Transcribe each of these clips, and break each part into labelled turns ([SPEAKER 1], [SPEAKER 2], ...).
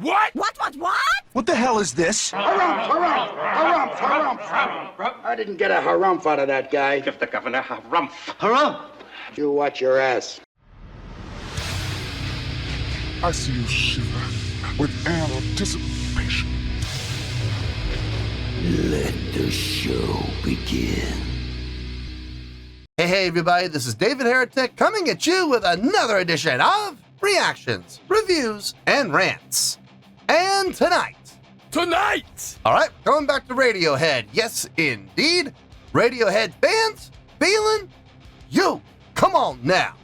[SPEAKER 1] What?
[SPEAKER 2] What?
[SPEAKER 3] What the hell is this?
[SPEAKER 4] Harumph. I didn't get a harumph out of that guy.
[SPEAKER 1] Give the governor harumph.
[SPEAKER 3] Harumph!
[SPEAKER 4] You watch your ass.
[SPEAKER 5] I see you shiver with anticipation.
[SPEAKER 6] Let the show begin.
[SPEAKER 7] Hey everybody, this is David Heretic coming at you with another edition of Reactions, Reviews, and Rants. And tonight, alright, going back to Radiohead. Yes, indeed. Radiohead Fans Feeling You. Come on now.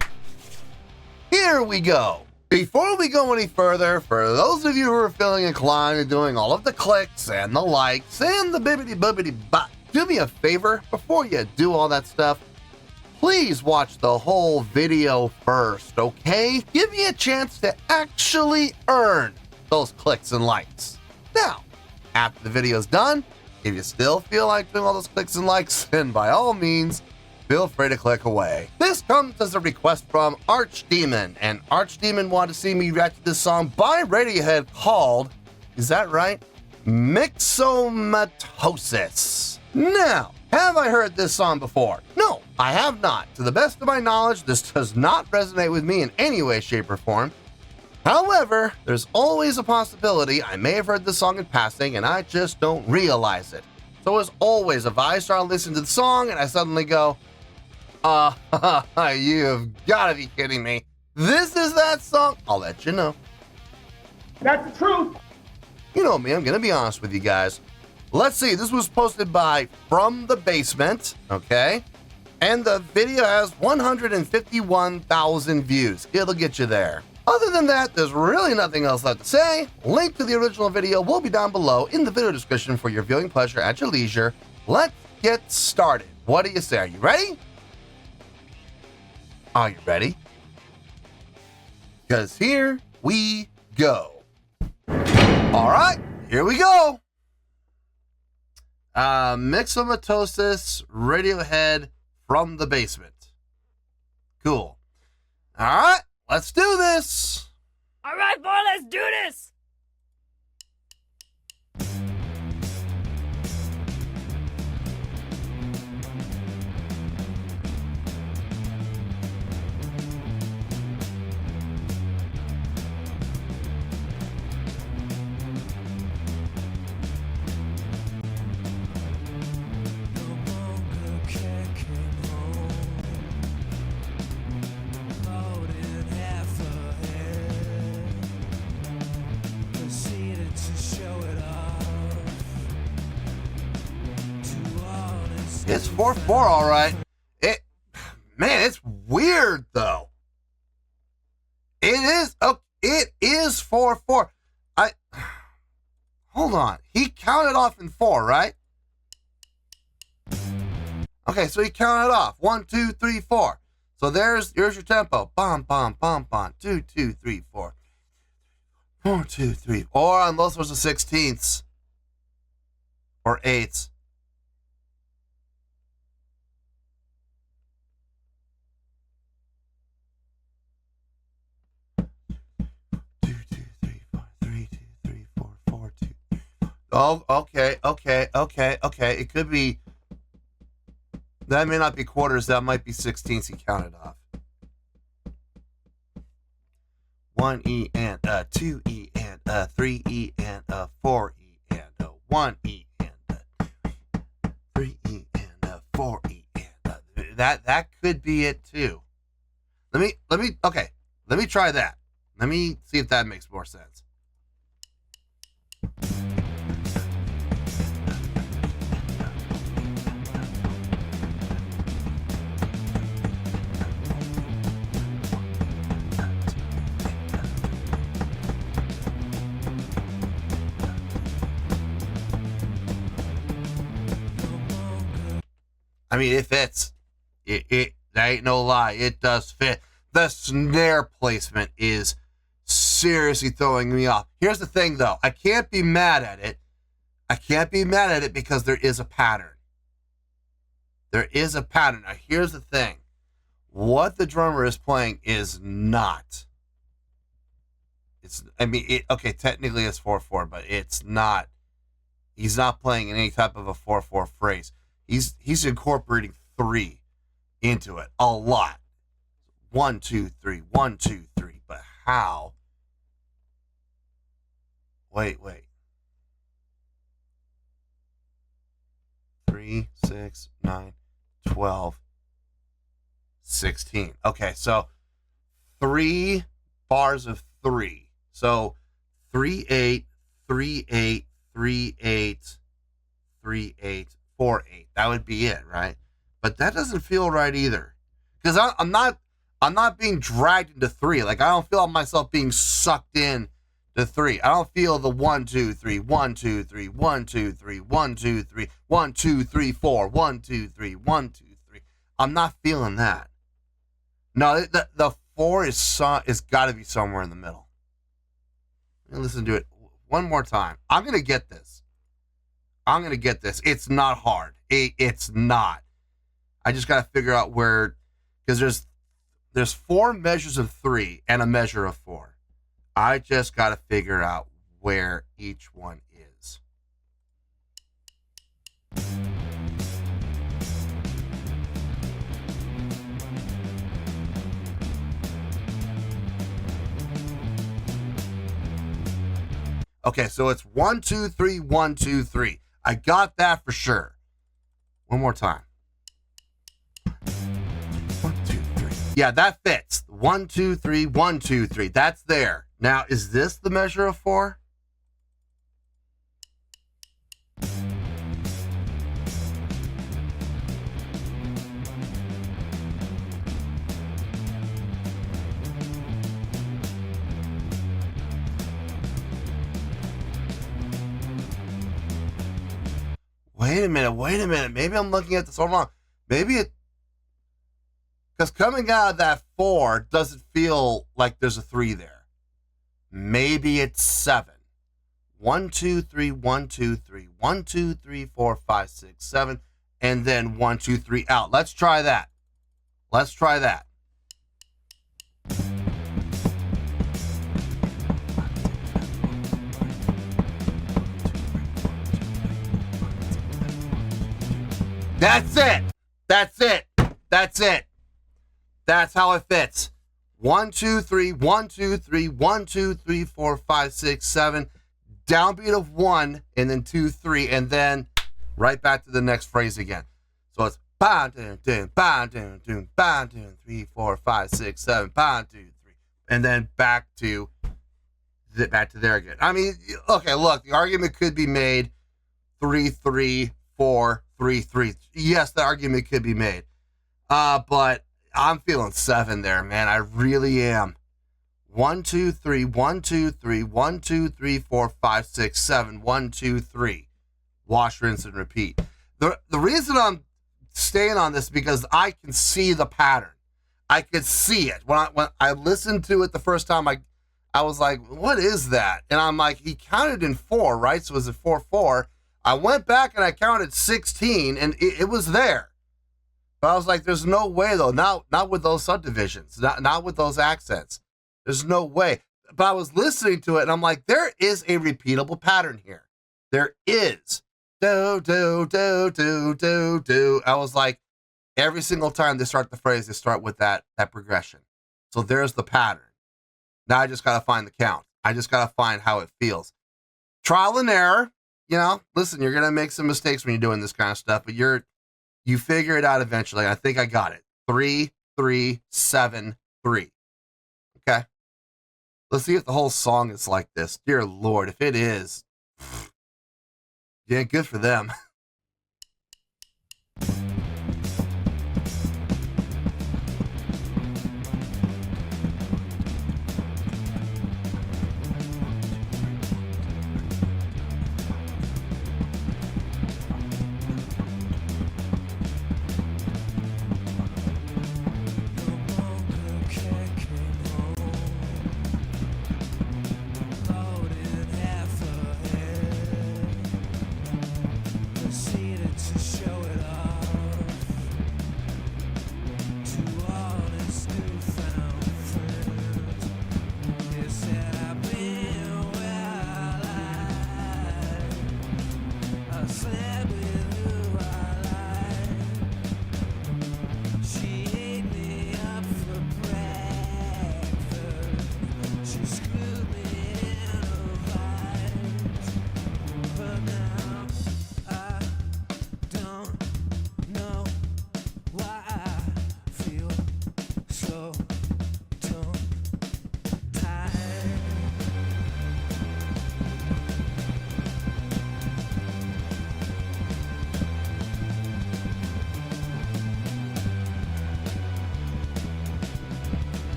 [SPEAKER 7] Here we go. Before we go any further, for those of you who are feeling inclined to doing all of the clicks and the likes and the bibbity-bobbity-bop, do me a favor before you do all that stuff. Please watch the whole video first, okay? Give me a chance to actually earn those clicks and likes. Now, after the video's done, if you still feel like doing all those clicks and likes, then by all means, feel free to click away. This comes as a request from Archdemon, and Archdemon wanted to see me react to this song by Radiohead called, is that right? Myxomatosis. Now, have I heard this song before? No, I have not. To the best of my knowledge, this does not resonate with me in any way, shape, or form. However, there's always a possibility I may have heard this song in passing and I just don't realize it. So as always, if I start listening to the song and I suddenly go, you've got to be kidding me. This is that song, I'll let you know.
[SPEAKER 4] That's the truth.
[SPEAKER 7] You know me, I'm going to be honest with you guys. Let's see, this was posted by From the Basement, okay? And the video has 151,000 views. It'll get you there. Other than that, there's really nothing else left to say. Link to the original video will be down below in the video description for your viewing pleasure at your leisure. Let's get started. What do you say? Are you ready? Are you ready? Because here we go. All right, here we go. Myxomatosis, Radiohead, From the Basement. Cool. All right, let's do this.
[SPEAKER 2] All right, boy, let's do this.
[SPEAKER 7] It's 4/4, all right. Man, it's weird though. It is 4/4. Hold on. He counted off in 4, right? Okay, so he counted off 1, 2, 3, 4. So here's your tempo. Bum, bum, bum, bum. 2, 2, 3, 4. 4, 2, 3. Or on those sorts of 16ths or 8ths. Oh, okay. It could be, that may not be quarters, that might be 16ths he counted off. 1E and 2E and 3E and 4E and 1E and 3E and 4E and that could be it too. Let me try that. Let me see if that makes more sense. I mean, it fits. That ain't no lie. It does fit. The snare placement is seriously throwing me off. Here's the thing, though. I can't be mad at it. Because there is a pattern. There is a pattern. Now, here's the thing. What the drummer is playing is not Okay, technically it's 4/4, but it's not. He's not playing in any type of a 4/4 phrase. He's incorporating 3 into it a lot. 1, 2, 3, 1, 2, 3. But how? Wait. 3, 6, 9, 12, 16. Okay, so 3 bars of 3. So 3, 8, 3, 8, 3, 8, 3, 8, 4, 8. That would be it, right? But that doesn't feel right either. Because I'm not being dragged into 3. Like, I don't feel myself being sucked in to 3. I don't feel the 1, 2, 3, 1, 2, 3, 1, 2, 3, 1, 2, 3, 1, 2, 3, 4, 1, 2, 3, 1, 2, 3. I'm not feeling that. No, the 4 is got to be somewhere in the middle. Let me listen to it one more time. I'm gonna get this. It's not hard. It's not. I just gotta figure out where, because there's 4 measures of 3 and a measure of 4. I just gotta figure out where each one is. Okay, so it's 1, 2, 3, 1, 2, 3. I got that for sure. One more time. 1, 2, 3. Yeah, that fits. 1, 2, 3, 1, 2, 3. That's there. Now, is this the measure of 4? Wait a minute. Maybe I'm looking at this all wrong. Because coming out of that 4 doesn't feel like there's a 3 there. Maybe it's 7. 1, 2, 3, 1, 2, 3, 1, 2, 3, 4, 5, 6, 7, and then 1, 2, 3 out. Let's try that. That's it. That's how it fits. 1, 2, 3, 1, 2, 3, 1, 2, 3, 4, 5, 6, 7. Downbeat of 1, and then 2, 3, and then right back to the next phrase again. So it's ba dun dun ba dun dun ba dun 3, 4, 5, 6, 7 ba 2, 3, and then back to there again. I mean, okay, look, the argument could be made 3, 3, 4, 3, 3. Yes, the argument could be made. But I'm feeling 7 there, man. I really am. 1, 2, 3, 1, 2, 3, 1, 2, 3, 4, 5, 6, 7, 1, 2, 3. Wash, rinse, and repeat. The reason I'm staying on this is because I can see the pattern. I could see it. When I listened to it the first time, I was like, what is that? And I'm like, he counted in 4, right? So it was a 4, 4. I went back and I counted 16, and it was there. But I was like, there's no way, though. Not with those subdivisions. Not with those accents. There's no way. But I was listening to it, and I'm like, there is a repeatable pattern here. There is. Do, do, do, do, do, do. I was like, every single time they start the phrase, they start with that progression. So there's the pattern. Now I just got to find the count. I just got to find how it feels. Trial and error. You know, listen, you're going to make some mistakes when you're doing this kind of stuff, but you figure it out eventually. I think I got it. 3, 3, 7, 3. Okay. Let's see if the whole song is like this. Dear Lord, if it is, yeah, good for them.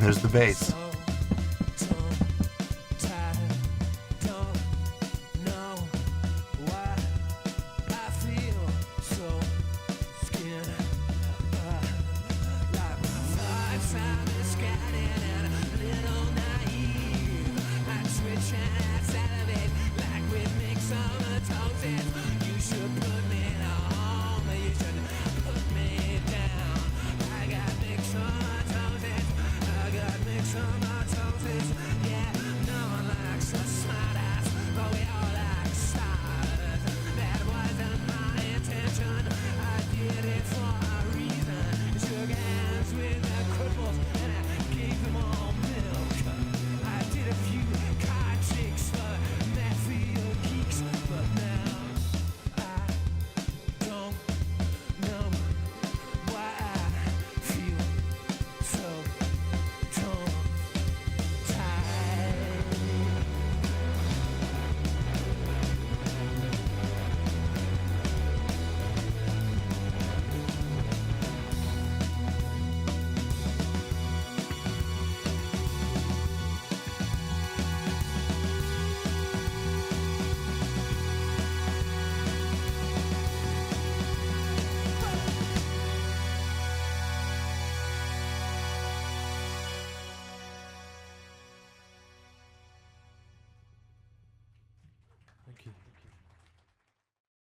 [SPEAKER 7] There's the bass.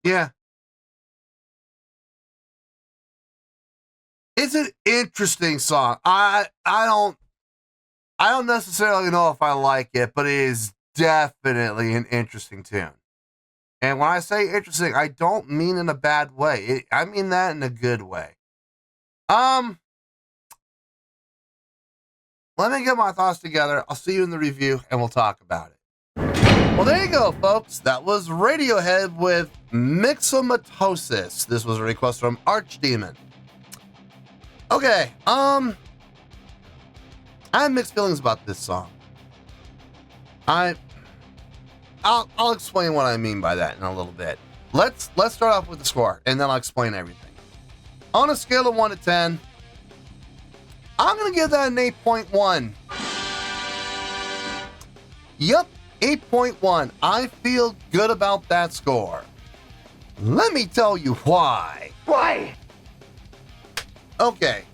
[SPEAKER 7] Yeah. It's an interesting song. I don't necessarily know if I like it, but it is definitely an interesting tune. And when I say interesting, I don't mean in a bad way. I mean that in a good way. Let me get my thoughts together. I'll see you in the review and we'll talk about it. Well, there you go, folks. That was Radiohead with Myxomatosis. This was a request from Archdemon. Okay, I have mixed feelings about this song. I'll explain what I mean by that in a little bit. Let's start off with the score, and then I'll explain everything. On a scale of 1 to 10, I'm gonna give that an 8.1. Yep, 8.1. I feel good about that score. Let me tell you why.
[SPEAKER 4] Why?
[SPEAKER 7] Okay,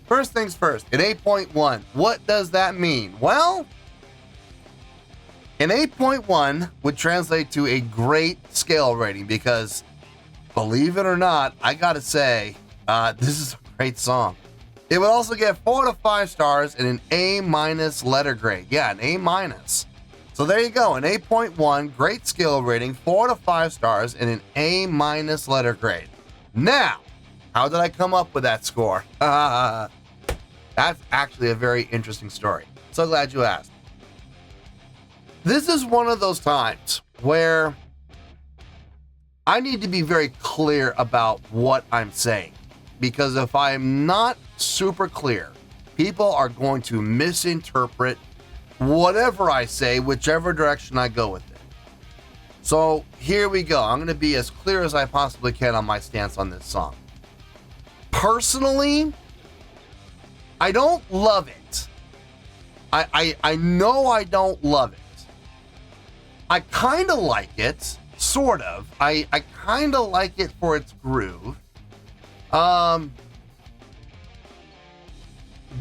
[SPEAKER 7] first things first, an 8.1. What does that mean? Well, an 8.1 would translate to a great scale rating because, believe it or not, I gotta say, this is a great song. It would also get 4 to 5 stars and an A- letter grade. Yeah, an A-. So there you go, an 8.1, great skill rating, 4 to 5 stars, and an A- letter grade. Now, how did I come up with that score? That's actually a very interesting story. So glad you asked. This is one of those times where I need to be very clear about what I'm saying. Because if I'm not super clear, people are going to misinterpret whatever I say, whichever direction I go with it. So here we go. I'm going to be as clear as I possibly can on my stance on this song. Personally, I don't love it. I know I don't love it. I kind of like it, sort of. I kind of like it for its groove. But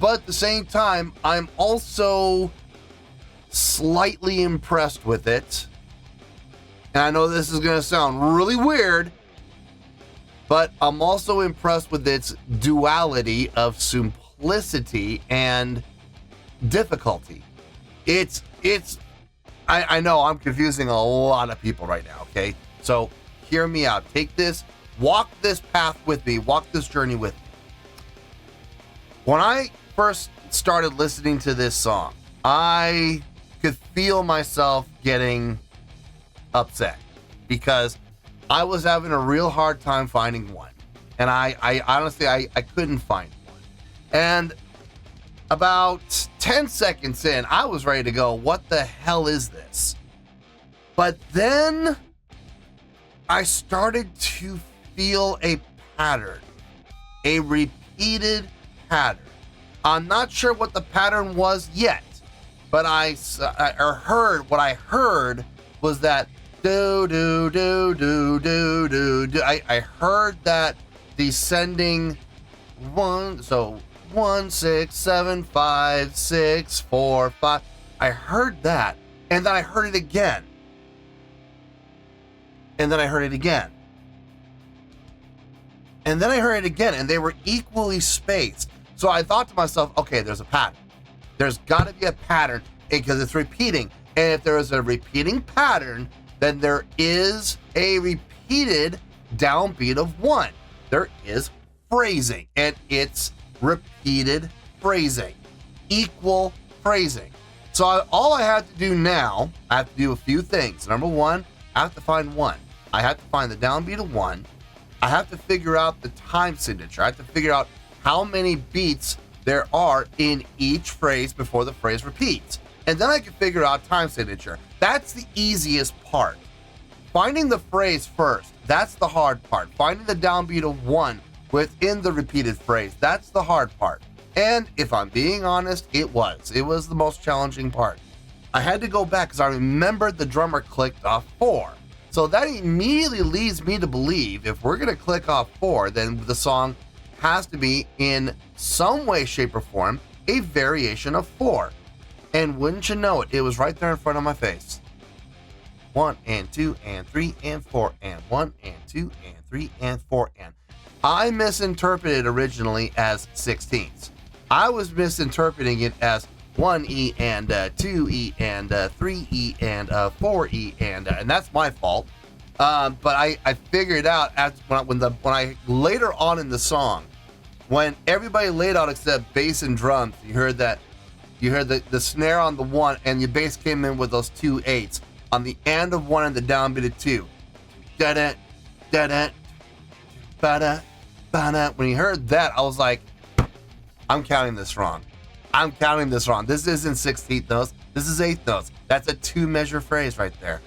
[SPEAKER 7] at the same time, I'm also slightly impressed with it. And I know this is going to sound really weird, but I'm also impressed with its duality of simplicity and difficulty. I know I'm confusing a lot of people right now, okay? So hear me out. Take this, walk this path with me, walk this journey with me. When I first started listening to this song, I could feel myself getting upset because I was having a real hard time finding one. And I honestly, I couldn't find one. And about 10 seconds in, I was ready to go, what the hell is this? But then I started to feel a pattern, a repeated pattern. I'm not sure what the pattern was yet, but I heard was that do do do do do do do. I heard that descending 1, so 1 6 7 5 6 4 5. I heard that, and then I heard it again, and then I heard it again, and then I heard it again, and they were equally spaced. So I thought to myself, okay, there's a pattern. There's got to be a pattern because it's repeating. And if there is a repeating pattern, then there is a repeated downbeat of 1. There is phrasing, and it's repeated phrasing, equal phrasing. So all I have to do now, I have to do a few things. Number 1, I have to find 1. I have to find the downbeat of 1. I have to figure out the time signature. I have to figure out how many beats there are in each phrase before the phrase repeats. And then I can figure out time signature. That's the easiest part. Finding the phrase first, that's the hard part. Finding the downbeat of 1 within the repeated phrase, that's the hard part. And if I'm being honest, it was the most challenging part. I had to go back because I remembered the drummer clicked off 4. So that immediately leads me to believe if we're gonna click off 4, then the song has to be in some way, shape, or form a variation of 4. And wouldn't you know it, it was right there in front of my face. 1 and 2 and 3 and 4 and 1 and 2 and 3 and 4 and. I misinterpreted originally as 16ths. I was misinterpreting it as 1E and 2E and 3E and 4E and that's my fault. But I figured out when I later on in the song, when everybody laid out except bass and drums, you heard the snare on the 1 and the bass came in with those 2 8s on the end of 1 and the downbeat of 2. Da-da, da-da, ba-da, ba-da. When you heard that, I was like, I'm counting this wrong. This isn't 16th notes. This is 8th notes. That's a 2-measure phrase right there.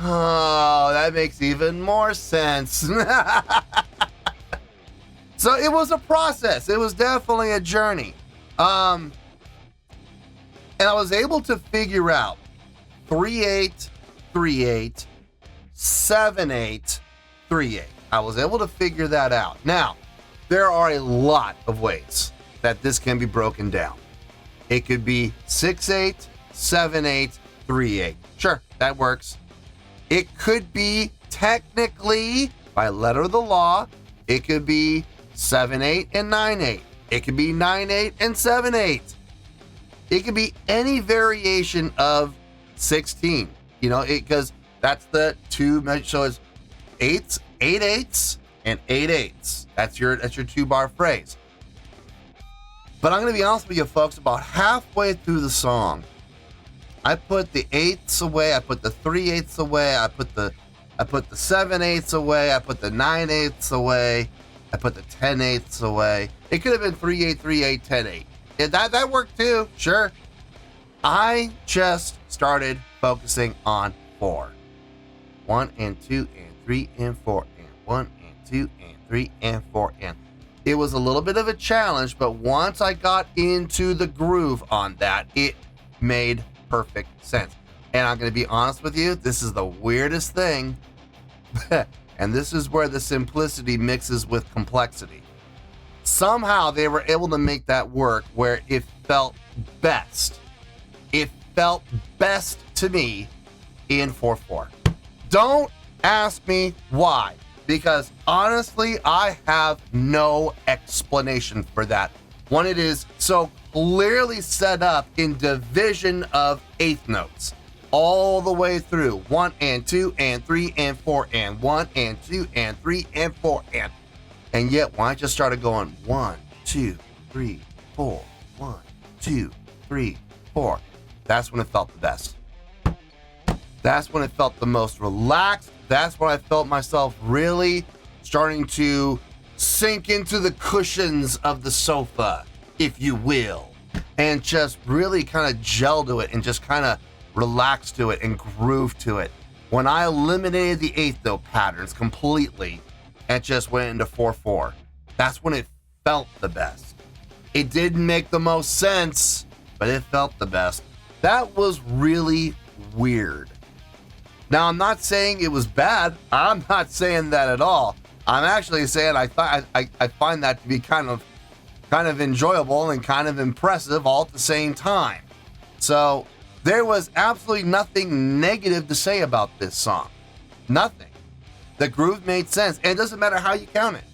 [SPEAKER 7] Oh, that makes even more sense. So it was a process. It was definitely a journey. And I was able to figure out 3/8, 3/8, 7/8, 3/8. I was able to figure that out. Now, there are a lot of ways that this can be broken down. It could be 6/8, 7/8, 3/8. Sure, that works. It could be technically, by letter of the law, it could be 7/8 and 9/8. It could be 9/8 and 7/8. It could be any variation of 16. You know, because that's the 2 measure. So it's 8s, 8/8s, and 8/8s. That's your 2-bar phrase. But I'm going to be honest with you, folks. About halfway through the song, I put the 8ths away. I put the 3/8ths away. I put the 7/8ths away. I put the 9/8ths away. I put the 10/8ths away. It could have been 3/8, 3/8, 10/8. Yeah, that worked too. Sure. I just started focusing on 4. 1 and 2 and 3 and 4 and 1 and 2 and 3 and 4 and. It was a little bit of a challenge, but once I got into the groove on that, it made perfect sense. And I'm going to be honest with you, this is the weirdest thing. And this is where the simplicity mixes with complexity. Somehow they were able to make that work where it felt best. It felt best to me in 4/4. Don't ask me why, because honestly, I have no explanation for that. When it is so clearly set up in division of 8th notes, all the way through 1 and 2 and 3 and 4 and 1 and 2 and 3 and 4 and yet when I just started going 1 2 3 4 1 2 3 4, that's when it felt the best. That's when it felt the most relaxed. That's when I felt myself really starting to sink into the cushions of the sofa, if you will, and just really kind of gel to it and just kind of relax to it and groove to it. When I eliminated the 8th note patterns completely and just went into 4/4, that's when it felt the best. It didn't make the most sense, but it felt the best. That was really weird. Now, I'm not saying it was bad. I'm not saying that at all. I'm actually saying I find that to be kind of enjoyable and kind of impressive all at the same time. So there was absolutely nothing negative to say about this song. Nothing. The groove made sense, and it doesn't matter how you count it.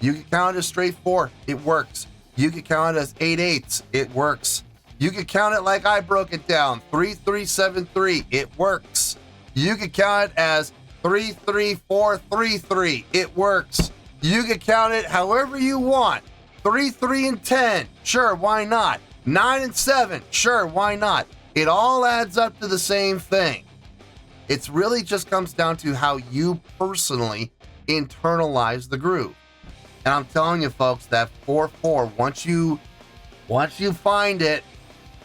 [SPEAKER 7] You can count it as straight 4. It works. You can count it as 8/8. It works. You can count it like I broke it down, 3-3-7-3. It works. You can count it as 3-3-4-3-3. It works. You can count it however you want. 3-3-10. Sure, why not? 9-7. Sure, why not? It all adds up to the same thing. It really just comes down to how you personally internalize the groove. And I'm telling you, folks, that 4/4, once you find it,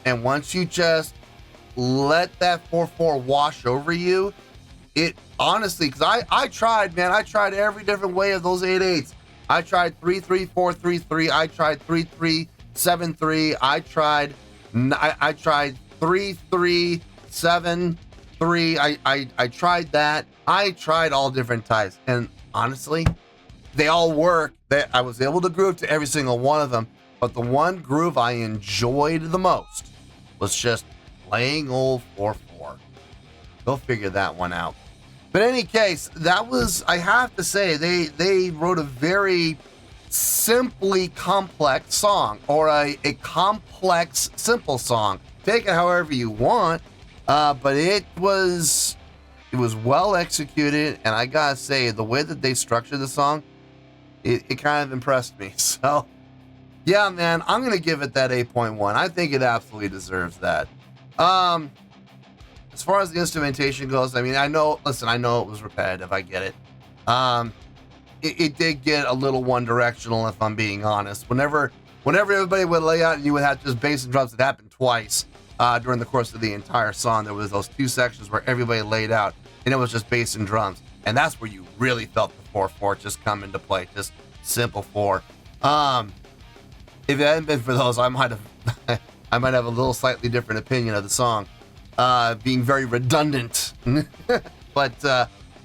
[SPEAKER 7] and once you just let that 4/4 wash over you, it honestly, because I tried, man, I tried every different way of those 8/8s. I tried 3-3-4-3-3. I tried 3-3-7-3. I tried 3-3-7-3. I tried that. I tried all different types, and honestly, they all work. I was able to groove to every single one of them, but the one groove I enjoyed the most was just playing old 4/4. Go figure that one out. But in any case, that was, I have to say, they wrote a very simply complex song, or a complex, simple song. Take it however you want, but it was well executed, and I gotta say, the way that they structured the song, it kind of impressed me. So, yeah, man, I'm going to give it that 8.1. I think it absolutely deserves that. As far as the instrumentation goes, I mean, I know it was repetitive. I get it. It did get a little one-directional, if I'm being honest. Whenever everybody would lay out and you would have just bass and drums, it happened twice during the course of the entire song. There was those 2 sections where everybody laid out, and it was just bass and drums. And that's where you really felt the 4/4 just come into play, just simple 4. If it hadn't been for those, I might have a little slightly different opinion of the song, being very redundant. But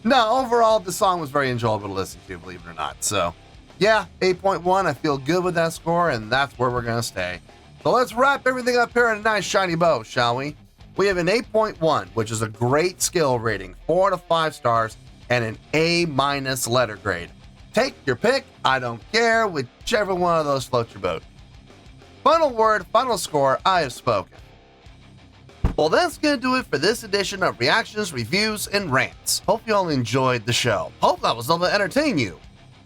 [SPEAKER 7] no, overall, the song was very enjoyable to listen to, believe it or not. So, yeah, 8.1. I feel good with that score, and that's where we're gonna stay. So let's wrap everything up here in a nice shiny bow, shall we? We have an 8.1, which is a great skill rating, 4 out of 5 stars. And an A- letter grade. Take your pick. I don't care. Whichever one of those floats your boat. Final word, final score. I have spoken. Well, that's going to do it for this edition of Reactions, Reviews, and Rants. Hope you all enjoyed the show. Hope I was able to entertain you.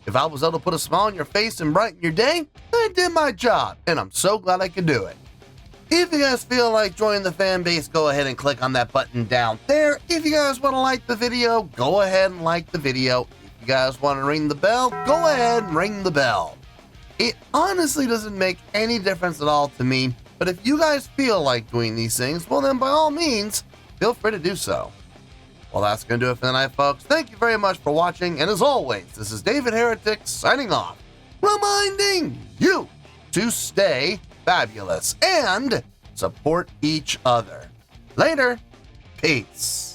[SPEAKER 7] If I was able to put a smile on your face and brighten your day, I did my job, and I'm so glad I could do it. If you guys feel like joining the fan base, go ahead and click on that button down there. If you guys want to like the video, go ahead and like the video. If you guys want to ring the bell, go ahead and ring the bell. It honestly doesn't make any difference at all to me, but if you guys feel like doing these things, well then by all means, feel free to do so. Well, that's going to do it for tonight, folks. Thank you very much for watching, and as always, this is David Heretic signing off, reminding you to stay fabulous and support each other. Later. Peace.